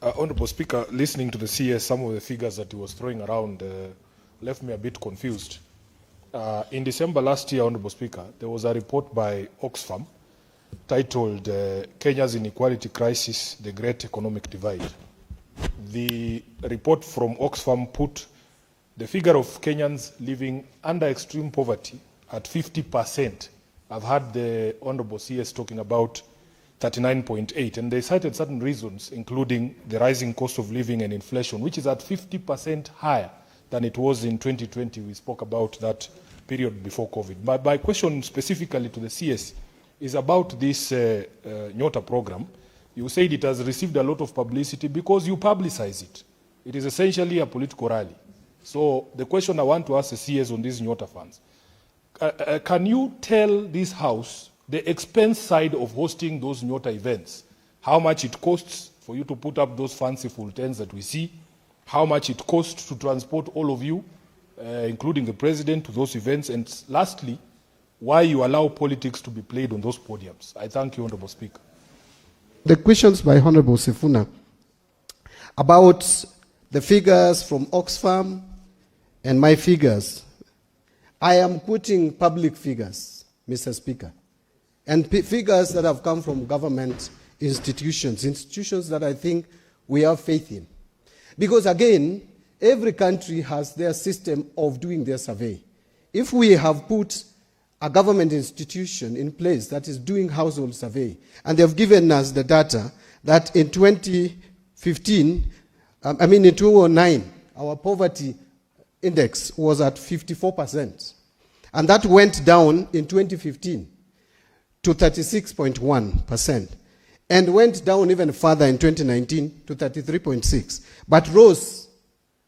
Honourable Speaker, listening to the CS, some of the figures that he was throwing around left me a bit confused. In December last year, Honourable Speaker, there was a report by Oxfam titled Kenya's Inequality Crisis, the Great Economic Divide. The report from Oxfam put the figure of Kenyans living under extreme poverty at 50%. I've heard the Honourable CS talking about 39.8, and they cited certain reasons, including the rising cost of living and inflation, which is at 50% higher than it was in 2020. We spoke about that period before COVID. My question specifically to the CS is about this Nyota program. You said it has received a lot of publicity because you publicize it. It is essentially a political rally. So the question I want to ask the CS on these Nyota funds, can you tell this House the expense side of hosting those Nyota events? How much it costs for you to put up those fanciful tents that we see? How much it costs to transport all of you, including the President, to those events? And lastly, why you allow politics to be played on those podiums? I thank you, Honourable Speaker. The questions by Honourable Sifuna about the figures from Oxfam and my figures. I am quoting public figures, Mr. Speaker, and figures that have come from government institutions that I think we have faith in. Because again, every country has their system of doing their survey. If we have put a government institution in place that is doing household survey, and they've given us the data that in 2009, our poverty index was at 54%. And that went down in 2015 to 36.1%. And went down even further in 2019 to 33.6%. But rose,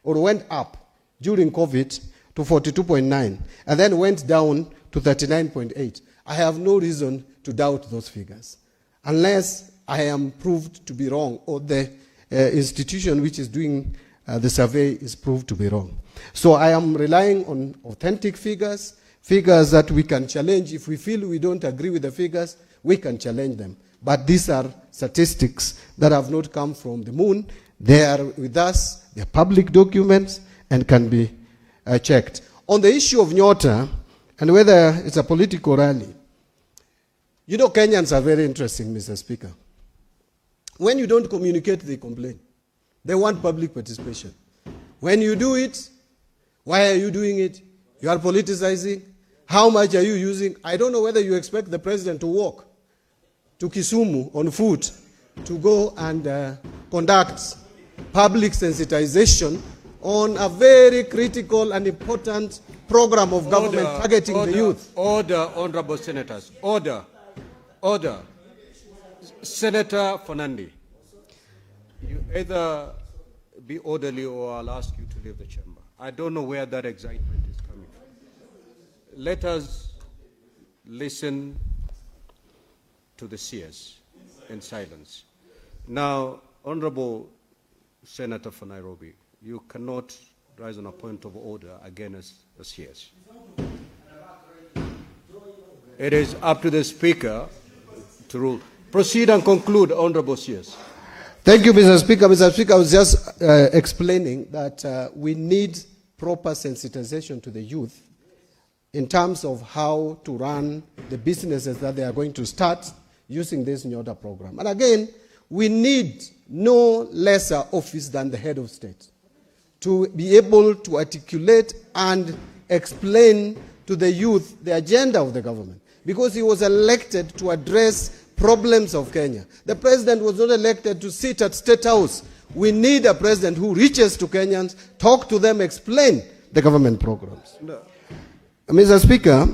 or went up during COVID to 42.9%, and then went down to 39.8%. I have no reason to doubt those figures, unless I am proved to be wrong, or the institution which is doing the survey is proved to be wrong. So I am relying on authentic figures, figures that we can challenge. If we feel we don't agree with the figures, we can challenge them. But these are statistics that have not come from the moon. They are with us, they are public documents, and can be checked. On the issue of Nyota, and whether it's a political rally, you know, Kenyans are very interesting, Mr. Speaker. When you don't communicate, they complain. They want public participation. When you do it, why are you doing it? You are politicizing. How much are you using? I don't know whether you expect the president to walk to Kisumu on foot to go and conduct public sensitization on a very critical and important program of government targeting the youth. Order, honorable senators. Order. Senator Fernandi, you either be orderly or I'll ask you to leave the chamber. I don't know where that excitement is coming from. Let us listen to the CS in silence. Now, Honorable Senator for Nairobi, you cannot rise on a point of order against the CS. It is up to the Speaker to rule. Proceed and conclude, Honorable CS. Thank you, Mr. Speaker. Mr. Speaker, I was just explaining that we need proper sensitization to the youth in terms of how to run the businesses that they are going to start using this Nyota program. And again, we need no lesser office than the head of state to be able to articulate and explain to the youth the agenda of the government, because he was elected to address problems of Kenya. The president was not elected to sit at State House. We need a president who reaches to Kenyans, talk to them, explain the government programs. No. Mr. Speaker,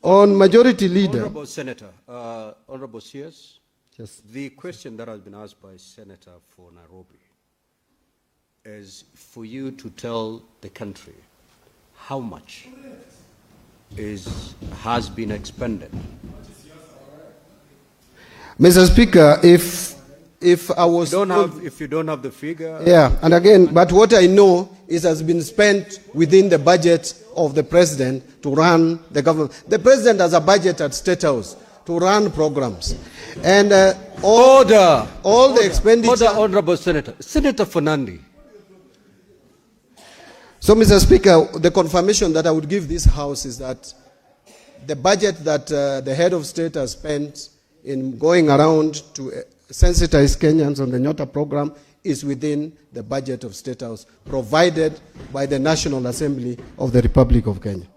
on Majority Leader... Honorable Senator, Honorable CS, yes. The question that has been asked by Senator for Nairobi is for you to tell the country how much has been expended. Mr. Speaker, if I was... If you don't have the figure... Yeah, and again, but what I know is has been spent within the budget of the president to run the government. The president has a budget at State House to run programs. And all the expenditure... Order, Honorable Senator. Senator Fernandi. So, Mr. Speaker, the confirmation that I would give this House is that the budget that the head of state has spent in going around to sensitize Kenyans on the Nyota program is within the budget of State House provided by the National Assembly of the Republic of Kenya.